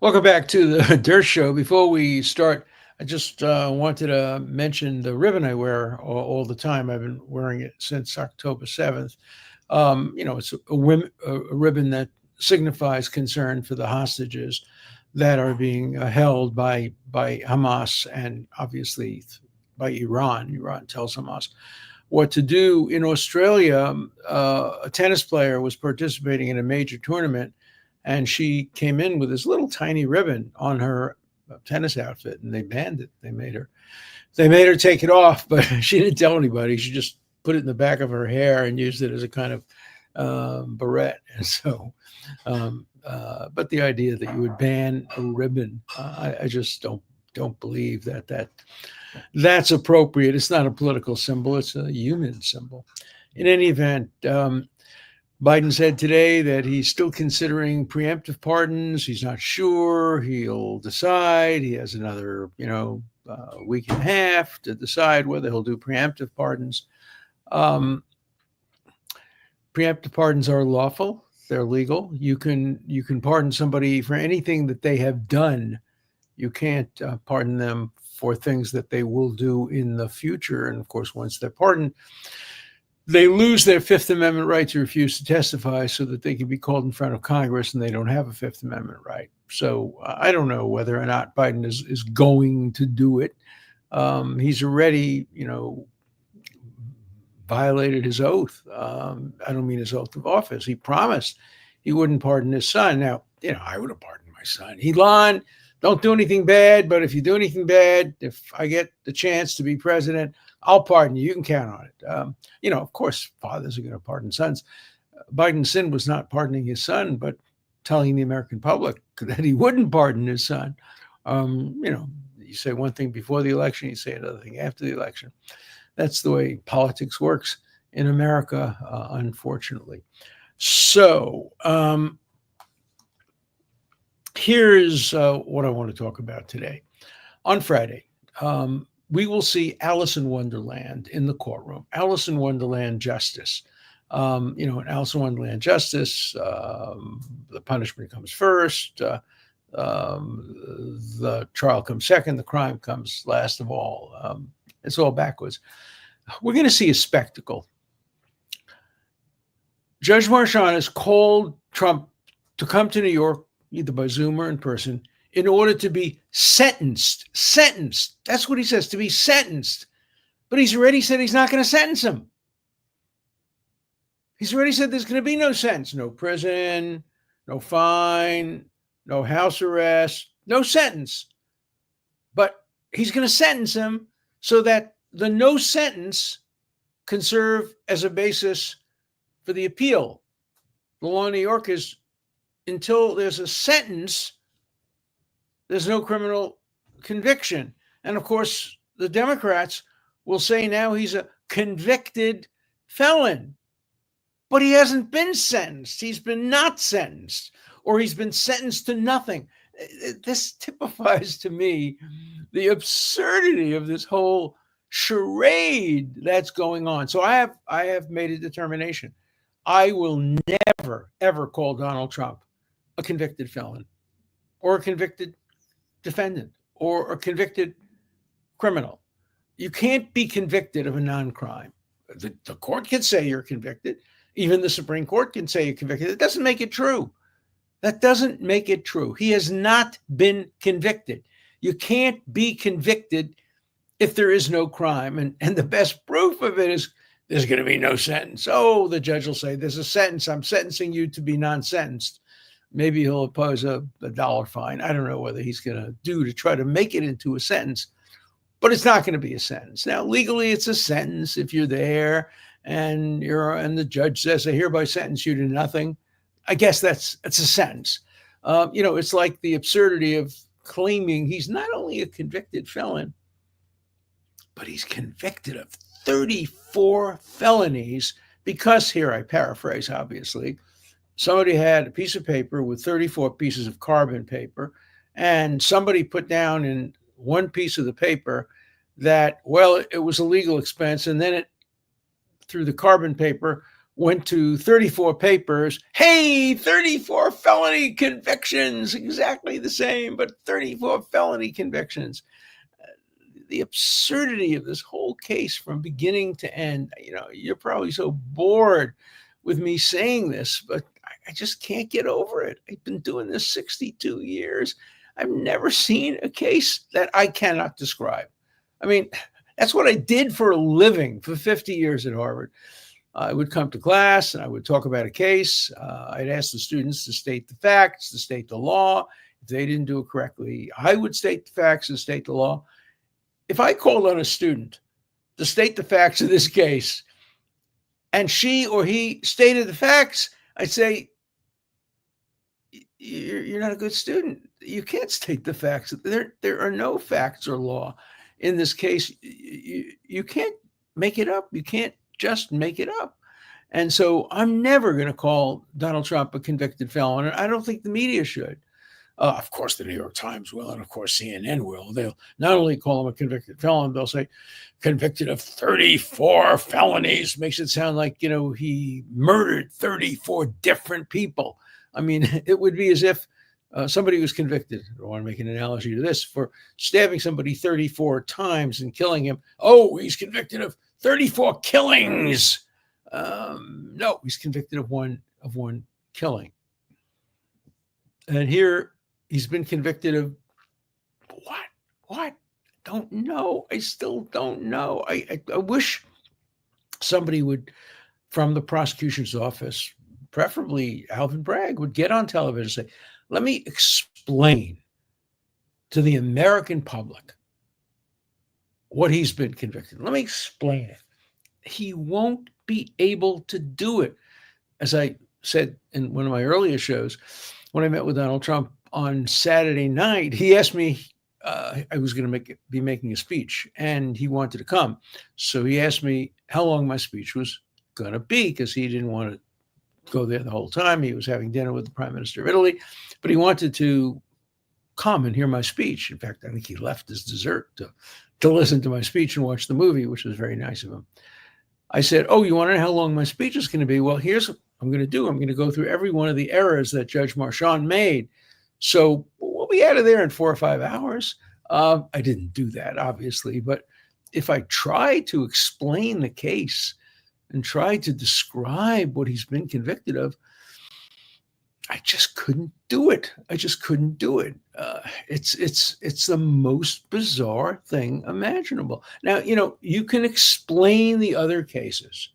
Welcome back to the Dershow. Before we start, I just wanted to mention the ribbon I wear all the time. I've been wearing it since October 7th. It's a ribbon that signifies concern for the hostages that are being held by Hamas and obviously by Iran. Iran tells Hamas what to do. In Australia, a tennis player was participating in a major tournament, and she came in with this little tiny ribbon on her tennis outfit, and they banned it. They made her take it off, but she didn't tell anybody. She just put it in the back of her hair and used it as a kind of beret. And so, but the idea that you would ban a ribbon, I just don't believe that's appropriate. It's not a political symbol; it's a human symbol. In any event, Biden said today that he's still considering preemptive pardons. He's not sure. He'll decide. He has another, week and a half to decide whether he'll do preemptive pardons. Um, Preemptive pardons are lawful. They're legal. You can pardon somebody for anything that they have done. You can't pardon them for things that they will do in the future. And of course, once they're pardoned, they lose their Fifth Amendment right to refuse to testify so that they can be called in front of Congress, and they don't have a Fifth Amendment right. So I don't know whether or not Biden is going to do it. He's already, violated his oath. I don't mean his oath of office. He promised he wouldn't pardon his son. Now, I would have pardoned my son. Elon, don't do anything bad, but if you do anything bad, if I get the chance to be president, I'll pardon you. You can count on it. Of course, fathers are going to pardon sons. Biden's sin was not pardoning his son, but telling the American public that he wouldn't pardon his son. You say one thing before the election, you say another thing after the election. That's the way politics works in America, unfortunately. So here's what I want to talk about today. On Friday, we will see Alice in Wonderland in the courtroom. Alice in Wonderland justice. In Alice in Wonderland justice, the punishment comes first. The trial comes second. The crime comes last of all. It's all backwards. We're going to see a spectacle. Judge Marchand has called Trump to come to New York, either by Zoom or in person, in order to be sentenced. Sentenced. That's what he says, to be sentenced. But he's already said he's not going to sentence him. He's already said there's going to be no sentence, no prison, no fine, no house arrest, no sentence. But he's going to sentence him so that the no sentence can serve as a basis for the appeal. The law in New York is until there's a sentence, there's no criminal conviction. And of course, the Democrats will say now he's a convicted felon. But he hasn't been sentenced. He's been not sentenced, or he's been sentenced to nothing. This typifies to me the absurdity of this whole charade that's going on. So I have made a determination. I will never, ever call Donald Trump a convicted felon or a convicted defendant or a convicted criminal. You can't be convicted of a non-crime. The court can say you're convicted. Even the Supreme Court can say you're convicted. It doesn't make it true. That doesn't make it true. He has not been convicted. You can't be convicted if there is no crime. And the best proof of it is there's going to be no sentence. Oh, the judge will say, there's a sentence. I'm sentencing you to be non-sentenced. Maybe he'll impose a dollar fine. I don't know whether he's going to do to try to make it into a sentence, but it's not going to be a sentence. Now, legally, it's a sentence if you're there and the judge says, I hereby sentence you to nothing. I guess that's a sentence. It's like the absurdity of claiming he's not only a convicted felon, but he's convicted of 34 felonies because, here I paraphrase, obviously, somebody had a piece of paper with 34 pieces of carbon paper, and somebody put down in one piece of the paper that, well, it was a legal expense, and then it, through the carbon paper, went to 34 papers. Hey, 34 felony convictions, exactly the same, but 34 felony convictions. The absurdity of this whole case from beginning to end. You're probably so bored with me saying this, but I just can't get over it. I've been doing this 62 years. I've never seen a case that I cannot describe. I mean, that's what I did for a living for 50 years at Harvard. I would come to class and I would talk about a case. I'd ask the students to state the facts, to state the law. If they didn't do it correctly, I would state the facts and state the law. If I called on a student to state the facts of this case and she or he stated the facts, I'd say, you're not a good student. You can't state the facts. There are no facts or law in this case. You can't make it up. You can't just make it up. And so I'm never going to call Donald Trump a convicted felon. And I don't think the media should. Of course, the New York Times will, and of course, CNN will. They'll not only call him a convicted felon, they'll say convicted of 34 felonies. Makes it sound like, he murdered 34 different people. I mean, it would be as if somebody was convicted, I want to make an analogy to this, for stabbing somebody 34 times and killing him. Oh, he's convicted of 34 killings. No, he's convicted of one killing. And here he's been convicted of what? Don't know. I still don't know. I wish somebody would, from the prosecution's office, preferably Alvin Bragg, would get on television and say, let me explain to the American public what he's been convicted. Let me explain it. He won't be able to do it. As I said in one of my earlier shows, when I met with Donald Trump on Saturday night, he asked me, I was going to be making a speech, and he wanted to come. So he asked me how long my speech was going to be, because he didn't want to go there the whole time. He was having dinner with the Prime Minister of Italy, but he wanted to come and hear my speech. In fact, I think he left his dessert to listen to my speech and watch the movie, which was very nice of him. I said, oh, you want to know how long my speech is going to be? Well, here's what I'm going to do. I'm going to go through every one of the errors that Judge Marchand made. So we'll be out of there in 4 or 5 hours. I didn't do that, obviously, but if I try to explain the case and try to describe what he's been convicted of, I just couldn't do it. It's the most bizarre thing imaginable. Now, you can explain the other cases.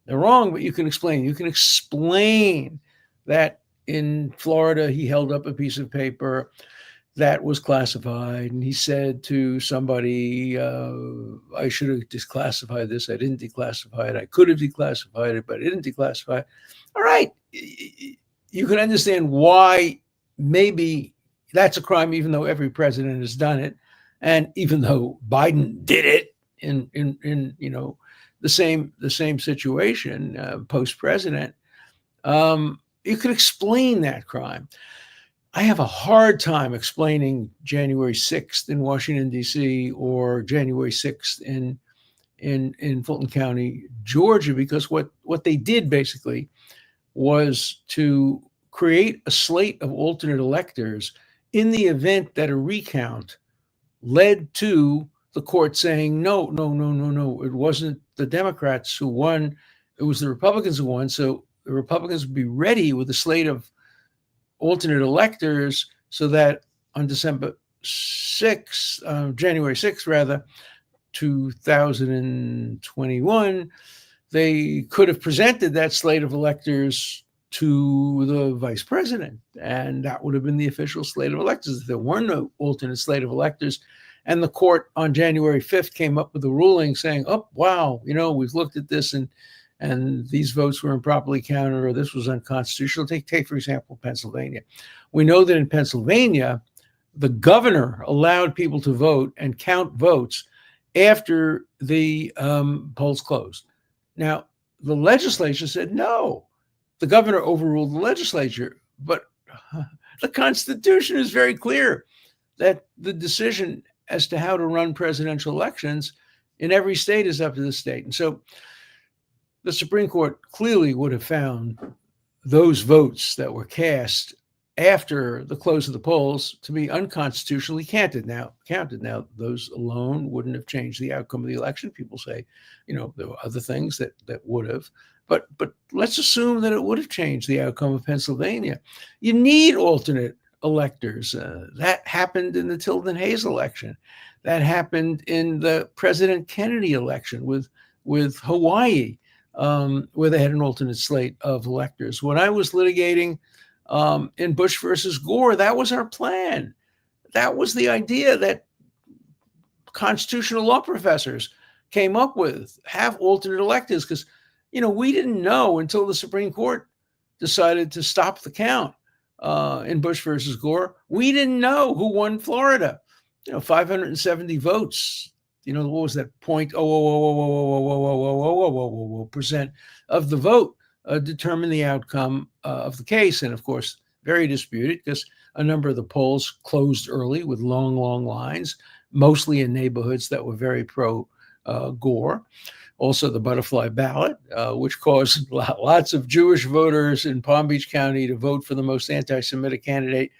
They're wrong, but you can explain. You can explain that in Florida, he held up a piece of paper that was classified, and he said to somebody, I should have declassified this. I didn't declassify it. I could have declassified it, but I didn't declassify it. All right. You can understand why maybe that's a crime, even though every president has done it. And even though Biden did it in the same situation, post-president, you could explain that crime. I have a hard time explaining January 6th in Washington, D.C. or January 6th in Fulton County, Georgia, because what they did basically was to create a slate of alternate electors in the event that a recount led to the court saying, no, it wasn't the Democrats who won, it was the Republicans who won. So the Republicans would be ready with a slate of alternate electors so that on January 6th, rather, 2021, they could have presented that slate of electors to the vice president, and that would have been the official slate of electors. If there were no alternate slate of electors, and the court on January 5th came up with a ruling saying, oh, wow, we've looked at this and these votes were improperly counted, or this was unconstitutional. Take for example, Pennsylvania. We know that in Pennsylvania, the governor allowed people to vote and count votes after the polls closed. Now, the legislature said no. The governor overruled the legislature, but the Constitution is very clear that the decision as to how to run presidential elections in every state is up to the state. And so the Supreme Court clearly would have found those votes that were cast after the close of the polls to be unconstitutionally counted. Now, those alone wouldn't have changed the outcome of the election. People say, there were other things that would have, but let's assume that it would have changed the outcome of Pennsylvania. You need alternate electors. That happened in the Tilden Hayes election. That happened in the President Kennedy election with Hawaii, where they had an alternate slate of electors. When I was litigating in Bush versus Gore, that was our plan. That was the idea that constitutional law professors came up with, have alternate electors, because we didn't know until the Supreme Court decided to stop the count in Bush versus Gore. We didn't know who won Florida. 570 votes. What was that? 0.0000000% of the vote determined the outcome of the case, and of course, very disputed because a number of the polls closed early with long lines, mostly in neighborhoods that were very pro Gore. Also, the butterfly ballot, which caused lots of Jewish voters in Palm Beach County to vote for the most anti-Semitic candidate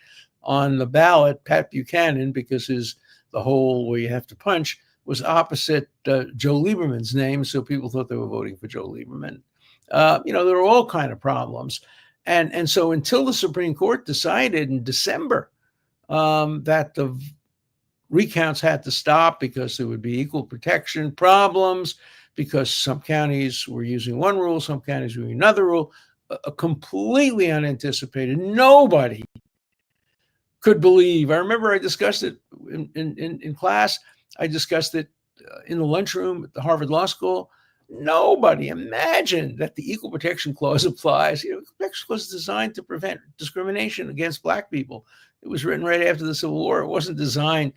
on the ballot, Pat Buchanan, because the hole where you have to punch was opposite Joe Lieberman's name, so people thought they were voting for Joe Lieberman. There were all kind of problems, and so until the Supreme Court decided in December that the recounts had to stop because there would be equal protection problems, because some counties were using one rule, some counties were using another rule, completely unanticipated. Nobody could believe. I remember I discussed it in class. I discussed it in the lunchroom at the Harvard Law School. Nobody imagined that the Equal Protection Clause applies. The Equal Protection Clause is designed to prevent discrimination against Black people. It was written right after the Civil War. It wasn't designed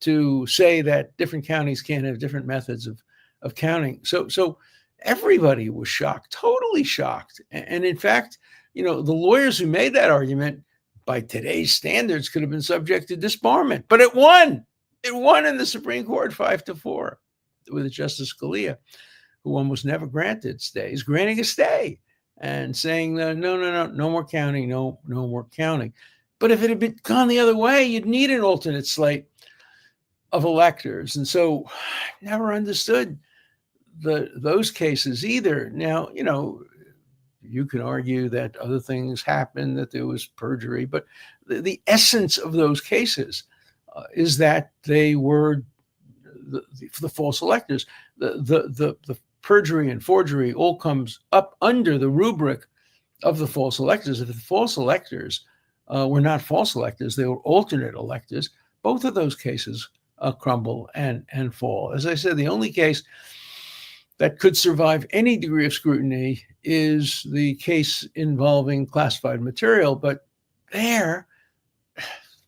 to say that different counties can't have different methods of counting. So everybody was shocked, totally shocked. And in fact, the lawyers who made that argument, by today's standards, could have been subject to disbarment. But it won. It won in the Supreme Court 5-4 with Justice Scalia, who almost never granted stays, granting a stay and saying, no more counting, no more counting. But if it had been gone the other way, you'd need an alternate slate of electors. And so never understood those cases either. Now, you can argue that other things happened, that there was perjury, but the essence of those cases is that they were the false electors. The perjury and forgery all comes up under the rubric of the false electors. If the false electors were not false electors, they were alternate electors, both of those cases crumble and fall. As I said, the only case that could survive any degree of scrutiny is the case involving classified material. But there,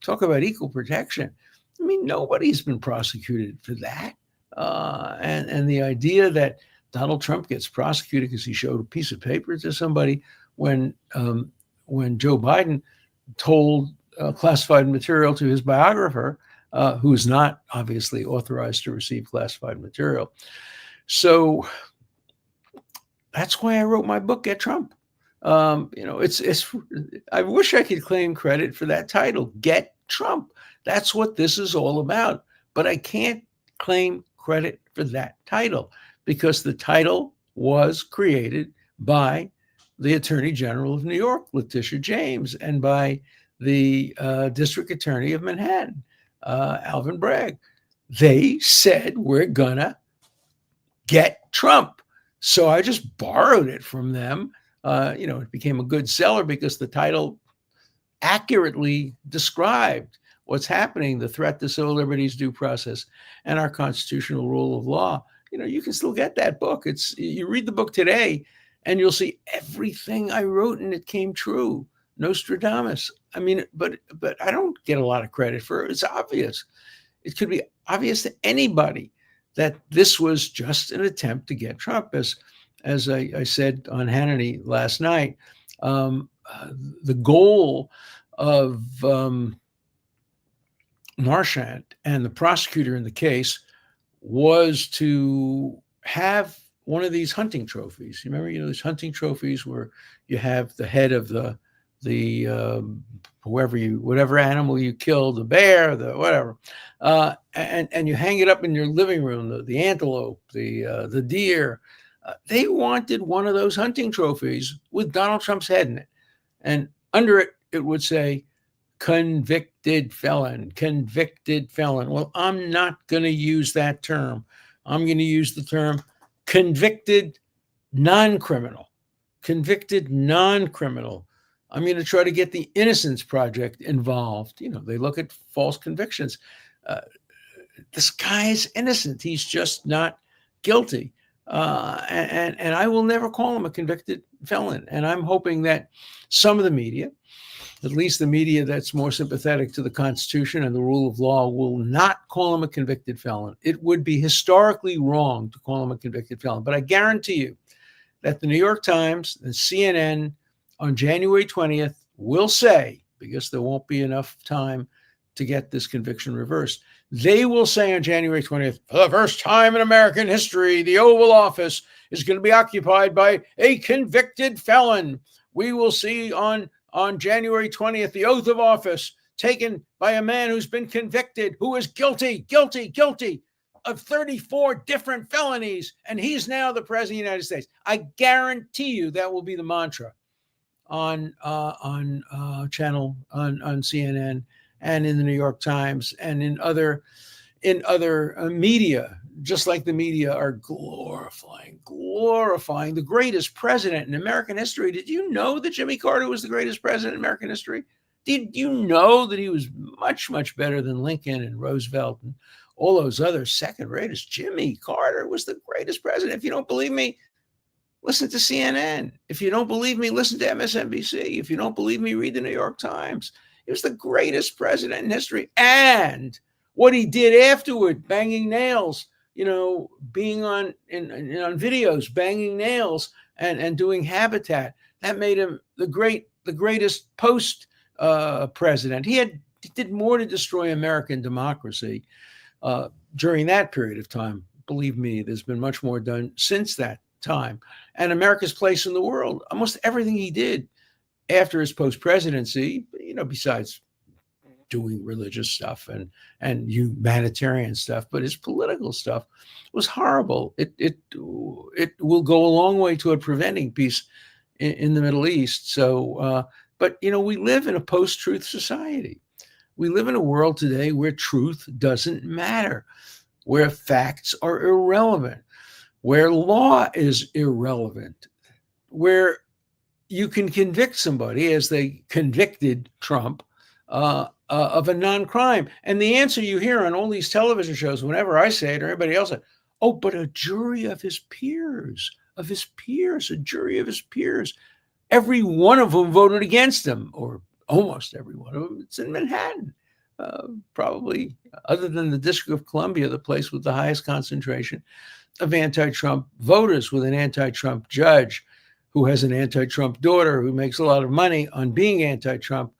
talk about equal protection. I mean, nobody's been prosecuted for that. And the idea that Donald Trump gets prosecuted because he showed a piece of paper to somebody when Joe Biden told classified material to his biographer, who is not obviously authorized to receive classified material. So that's why I wrote my book, Get Trump. It's. I wish I could claim credit for that title, Get Trump. That's what this is all about. But I can't claim credit for that title because the title was created by the Attorney General of New York, Letitia James, and by the District Attorney of Manhattan, Alvin Bragg. They said, we're gonna get Trump. So I just borrowed it from them. It became a good seller because the title accurately described what's happening, the threat to civil liberties, due process, and our constitutional rule of law. You can still get that book. You read the book today and you'll see everything I wrote and it came true. Nostradamus. I mean, but I don't get a lot of credit for it. It's obvious. It could be obvious to anybody that this was just an attempt to get Trump. As I said on Hannity last night, the goal of Marchant and the prosecutor in the case was to have one of these hunting trophies. You remember, these hunting trophies where you have the head of the whatever animal you killed, the bear, the whatever, and you hang it up in your living room, the antelope, the deer. They wanted one of those hunting trophies with Donald Trump's head in it, and under it would say convicted felon, convicted felon. Well, I'm not going to use that term. I'm going to use the term convicted non-criminal, convicted non-criminal. I'm going to try to get the Innocence Project involved. They look at false convictions. This guy is innocent. He's just not guilty. And I will never call him a convicted felon. And I'm hoping that some of the media, at least the media that's more sympathetic to the Constitution and the rule of law, will not call him a convicted felon. It would be historically wrong to call him a convicted felon. But I guarantee you that the New York Times and CNN on January 20th will say, because there won't be enough time to get this conviction reversed, they will say on January 20th, for the first time in American history, the Oval Office is going to be occupied by a convicted felon. We will see on January 20th, the oath of office taken by a man who's been convicted, who is guilty of 34 different felonies, and he's now the president of the United States. I guarantee you that will be the mantra on CNN and in the New York Times and in other media, just like the media are glorifying the greatest president in American history. Did you know that Jimmy Carter was the greatest president in American history? Did you know that he was much, much better than Lincoln and Roosevelt and all those other second raters? Jimmy Carter was the greatest president. If you don't believe me, listen to CNN. If you don't believe me, listen to MSNBC. If you don't believe me, read the New York Times. He was the greatest president in history. And what he did afterward, banging nails, being on videos, banging nails and doing Habitat, that made him the greatest post president. He did more to destroy American democracy during that period of time. Believe me, there's been much more done since that time. And America's place in the world, almost everything he did after his post-presidency, besides doing religious stuff and humanitarian stuff, but his political stuff was horrible. It will go a long way toward preventing peace in the Middle East. So, but we live in a post-truth society. We live in a world today where truth doesn't matter, where facts are irrelevant, where law is irrelevant, where you can convict somebody, as they convicted Trump, of a non-crime. And the answer you hear on all these television shows, whenever I say it or anybody else says, oh, but a jury of his peers, a jury of his peers, every one of them voted against him, or almost every one of them. It's in Manhattan, probably, other than the District of Columbia, the place with the highest concentration of anti-Trump voters, with an anti-Trump judge who has an anti-Trump daughter who makes a lot of money on being anti-Trump.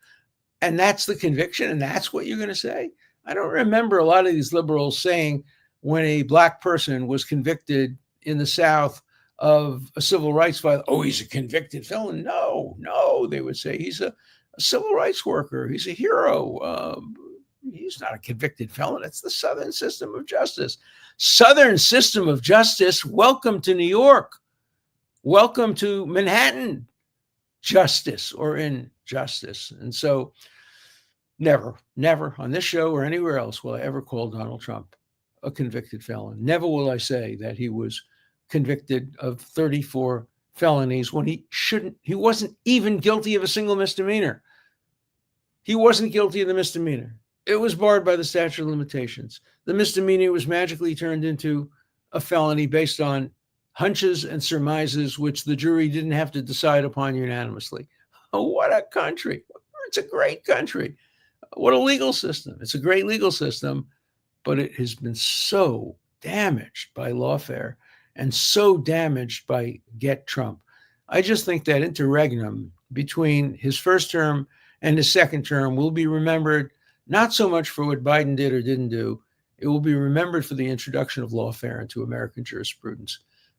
And that's the conviction, and that's what you're going to say? I don't remember a lot of these liberals saying when a black person was convicted in the South of a civil rights violation, oh, he's a convicted felon. No, they would say he's a civil rights worker. He's a hero. He's not a convicted felon. It's the Southern system of justice. Southern system of justice. Welcome to New York. Welcome to Manhattan justice, or injustice. And so never on this show or anywhere else will I ever call Donald Trump a convicted felon. Never will I say that he was convicted of 34 felonies when he wasn't even guilty of a single misdemeanor. He wasn't guilty of the misdemeanor. It was barred by the statute of limitations. The misdemeanor was magically turned into a felony based on hunches and surmises, which the jury didn't have to decide upon unanimously. Oh, what a country. It's a great country. What a legal system. It's a great legal system, but it has been so damaged by lawfare and so damaged by Get Trump. I just think that interregnum between his first term and his second term will be remembered not so much for what Biden did or didn't do. It will be remembered for the introduction of lawfare into American jurisprudence.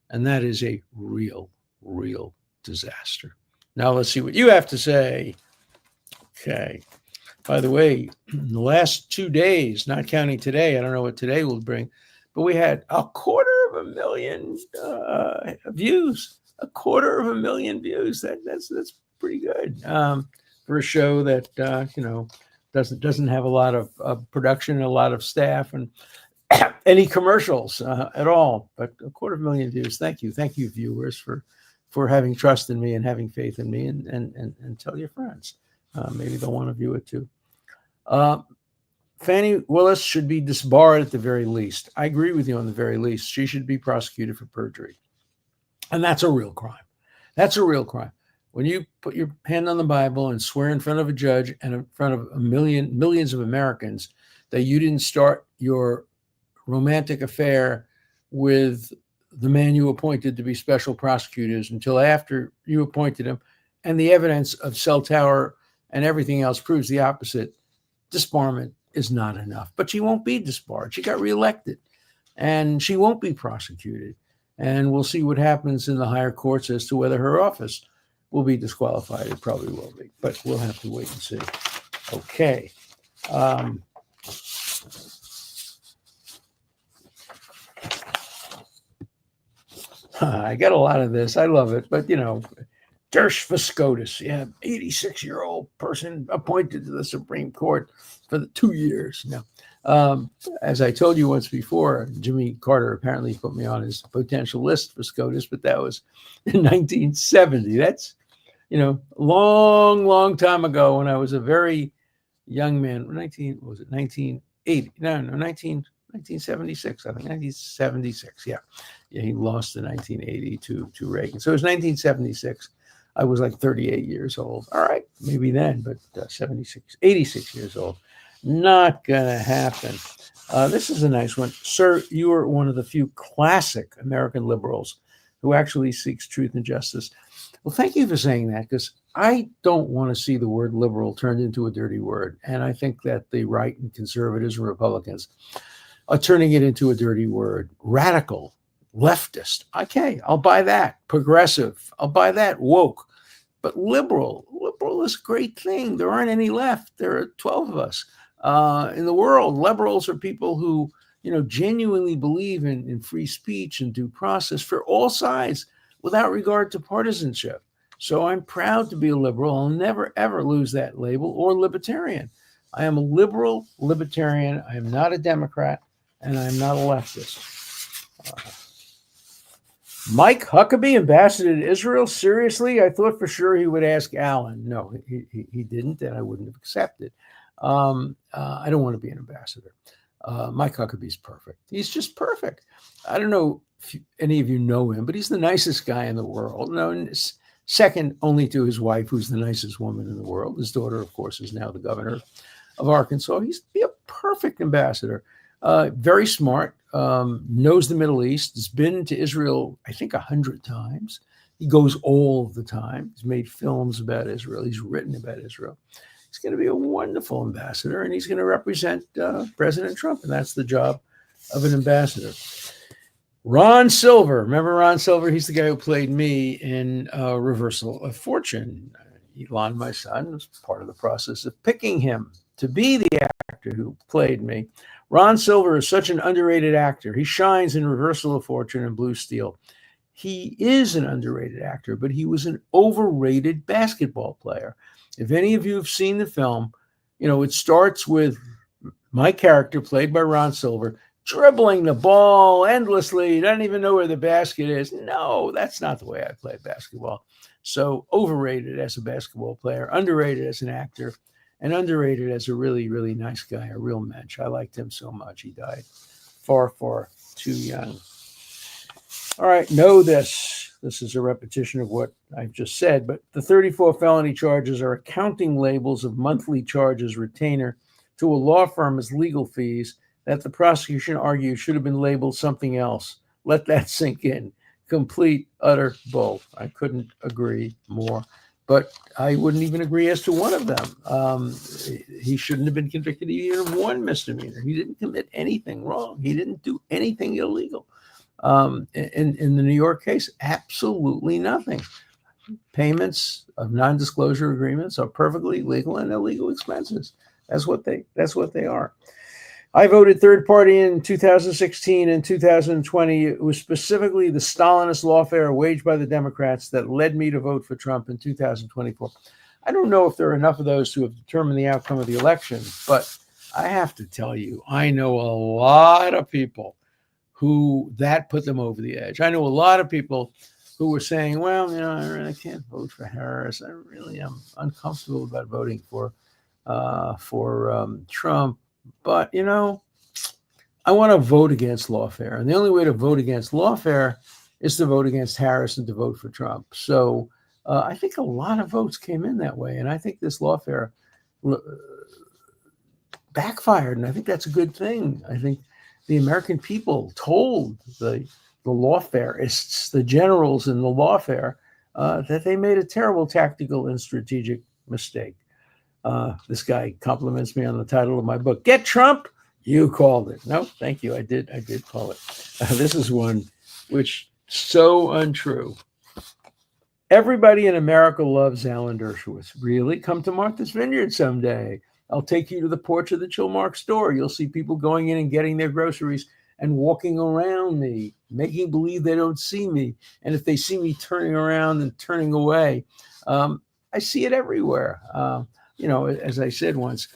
And that is a real, real disaster. Now let's see what you have to say. Okay. By the way, in the last 2 days, not counting today, I don't know what today will bring, but we had 250,000 views. 250,000 views. That's pretty good for a show that doesn't have a lot of production, a lot of staff, and any commercials at all. But 250,000 views. Thank you, viewers, for having trust in me and having faith in me, and tell your friends. Maybe they'll want to view it too. Fannie Willis should be disbarred at the very least. I agree with you on the very least. She should be prosecuted for perjury. And that's a real crime. That's a real crime. When you put your hand on the Bible and swear in front of a judge and in front of millions of Americans that you didn't start your romantic affair with the man you appointed to be special prosecutors until after you appointed him, and the evidence of cell tower and everything else proves the opposite, disbarment is not enough. But she won't be disbarred. She got reelected, and she won't be prosecuted. And we'll see what happens in the higher courts as to whether her office will be disqualified. It probably will be, but we'll have to wait and see. Okay. I got a lot of this. I love it, but Dershowitz, 86-year-old person appointed to the Supreme Court for the 2 years. Now, as I told you once before, Jimmy Carter apparently put me on his potential list for SCOTUS, but that was in 1970. That's, long time ago when I was a very young man. 1980? No, 1976, I think, 1976. Yeah, he lost in 1980 to Reagan. So it was 1976. I was like 38 years old. All right, maybe then, but 86 years old. Not going to happen. This is a nice one. Sir, you are one of the few classic American liberals who actually seeks truth and justice. Well, thank you for saying that, because I don't want to see the word liberal turned into a dirty word. And I think that the right and conservatives and Republicans are turning it into a dirty word. Radical, leftist. Okay, I'll buy that. Progressive. I'll buy that. Woke. But liberal is a great thing. There aren't any left. There are 12 of us in the world. Liberals are people who, genuinely believe in free speech and due process for all sides without regard to partisanship. So I'm proud to be a liberal. I'll never, ever lose that label, or libertarian. I am a liberal libertarian. I am not a Democrat, and I'm not a leftist. Mike Huckabee, ambassador to Israel? Seriously? I thought for sure he would ask Alan. No, he didn't, and I wouldn't have accepted. I don't want to be an ambassador. Mike Huckabee's perfect. He's just perfect. I don't know if any of you know him, but he's the nicest guy in the world. No, second only to his wife, who's the nicest woman in the world. His daughter, of course, is now the governor of Arkansas. He's a perfect ambassador. Very smart, knows the Middle East, has been to Israel, I think, 100 times. He goes all the time. He's made films about Israel. He's written about Israel. He's going to be a wonderful ambassador, and he's going to represent President Trump, and that's the job of an ambassador. Ron Silver. Remember Ron Silver? He's the guy who played me in Reversal of Fortune. Elon, my son, was part of the process of picking him to be the actor who played me. Ron Silver is such an underrated actor. He shines in Reversal of Fortune and Blue Steel. He is an underrated actor, but he was an overrated basketball player. If any of you have seen the film, it starts with my character, played by Ron Silver, dribbling the ball endlessly. Doesn't even know where the basket is. No, that's not the way I play basketball. So overrated as a basketball player, underrated as an actor, and underrated as a really, really nice guy, a real mensch. I liked him so much. He died far, far too young. All right, know this. This is a repetition of what I've just said, but the 34 felony charges are accounting labels of monthly charges retainer to a law firm as legal fees that the prosecution argues should have been labeled something else. Let that sink in. Complete, utter bull. I couldn't agree more. But I wouldn't even agree as to one of them. He shouldn't have been convicted even of one misdemeanor. He didn't commit anything wrong. He didn't do anything illegal. In the New York case, absolutely nothing. Payments of non-disclosure agreements are perfectly legal and illegal expenses. That's what they are. I voted third party in 2016 and 2020. It was specifically the Stalinist lawfare waged by the Democrats that led me to vote for Trump in 2024. I don't know if there are enough of those who have determined the outcome of the election, but I have to tell you, I know a lot of people who that put them over the edge. I know a lot of people who were saying, well, I really can't vote for Harris. I really am uncomfortable about voting for Trump. But, I want to vote against lawfare. And the only way to vote against lawfare is to vote against Harris and to vote for Trump. So I think a lot of votes came in that way. And I think this lawfare backfired. And I think that's a good thing. I think the American people told the lawfareists, the generals in the lawfare, that they made a terrible tactical and strategic mistake. This guy compliments me on the title of my book. Get Trump? You called it. No, thank you. I did call it. This is one which so untrue. Everybody in America loves Alan Dershowitz. Really? Come to Martha's Vineyard someday. I'll take you to the porch of the Chilmark store. You'll see people going in and getting their groceries and walking around me, making believe they don't see me. And if they see me turning around and turning away, I see it everywhere. As I said once,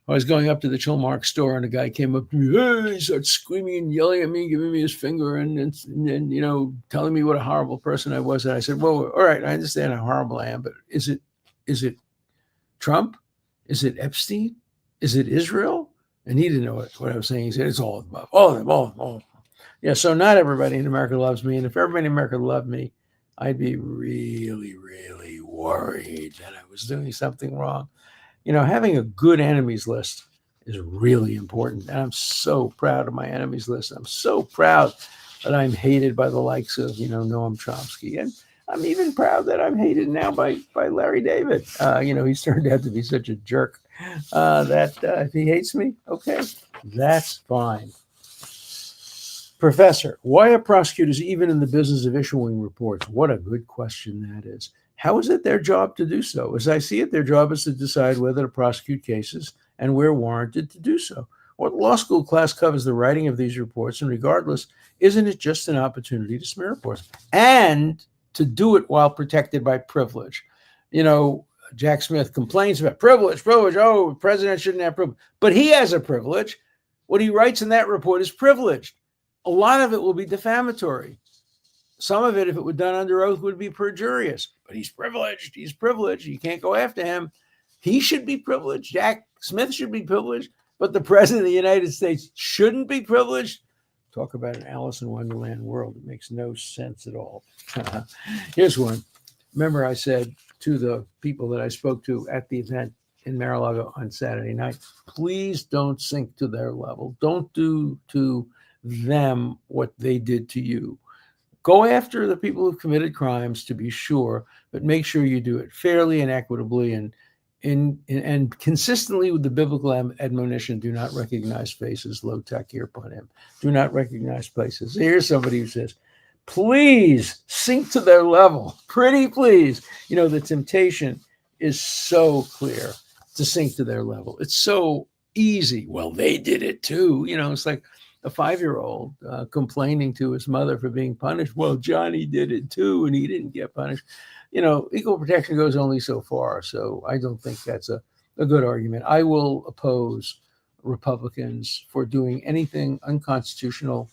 I was going up to the Chilmark store and a guy came up to me, hey, he started screaming and yelling at me, giving me his finger and telling me what a horrible person I was. And I said, well, all right, I understand how horrible I am, but is it Trump? Is it Epstein? Is it Israel? And he didn't know what I was saying. He said, it's all of them, all of them, all of them. Yeah, so not everybody in America loves me. And if everybody in America loved me, I'd be really, really worried that I was doing something wrong. Having a good enemies list is really important. And I'm so proud of my enemies list. I'm so proud that I'm hated by the likes of, Noam Chomsky. And I'm even proud that I'm hated now by Larry David. He's turned out to be such a jerk that if he hates me, okay, that's fine. Professor, why are prosecutors even in the business of issuing reports? What a good question that is. How is it their job to do so? As I see it, their job is to decide whether to prosecute cases and where warranted to do so. What law school class covers the writing of these reports? And regardless, isn't it just an opportunity to smear reports? And to do it while protected by privilege. Jack Smith complains about privilege. Oh, the president shouldn't have privilege. But he has a privilege. What he writes in that report is privileged. A lot of it will be defamatory. Some of it, if it were done under oath, would be perjurious. But he's privileged. You can't go after him. He should be privileged. Jack Smith should be privileged. But the president of the United States shouldn't be privileged. Talk about an Alice in Wonderland world. It makes no sense at all. Here's one. Remember I said to the people that I spoke to at the event in Mar-a-Lago on Saturday night, please don't sink to their level. Don't do to them what they did to you. Go after the people who've committed crimes, to be sure, but make sure you do it fairly and equitably and consistently with the biblical admonition, do not recognize faces, low tech here upon him. Do not recognize places. Here's somebody who says, please sink to their level. Pretty please. The temptation is so clear to sink to their level. It's so easy. Well, they did it too. It's like a 5-year-old complaining to his mother for being punished. Well, Johnny did it too, and he didn't get punished. Equal protection goes only so far. So I don't think that's a good argument. I will oppose Republicans for doing anything unconstitutional,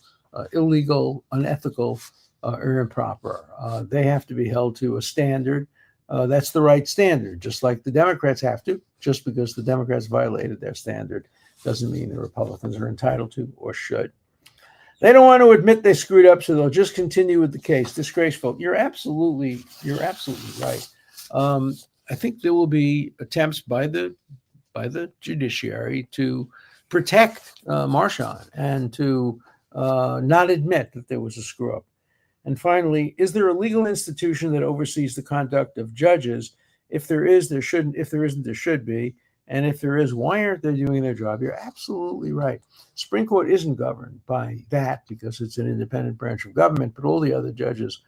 illegal, unethical, or improper. They have to be held to a standard. That's the right standard, just like the Democrats have to. Just because the Democrats violated their standard doesn't mean the Republicans are entitled to or should. They don't want to admit they screwed up, so they'll just continue with the case. Disgraceful. You're absolutely right. I think there will be attempts by the judiciary to protect Marshawn and to not admit that there was a screw up. And finally, is there a legal institution that oversees the conduct of judges? If there is, there shouldn't. If there isn't, there should be. And if there is, why aren't they doing their job? You're absolutely right. Supreme Court isn't governed by that because it's an independent branch of government, but all the other judges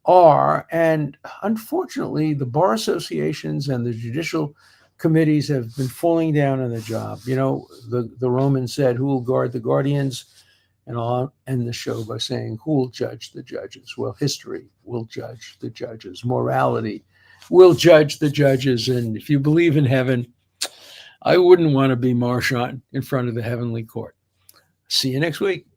are. And unfortunately, the bar associations and the judicial committees have been falling down on the job. You know, the Romans said, who will guard the guardians? And I'll end the show by saying, who will judge the judges? Well, history will judge the judges. Morality will judge the judges. And if you believe in heaven, I wouldn't want to be Marchand in front of the heavenly court. See you next week.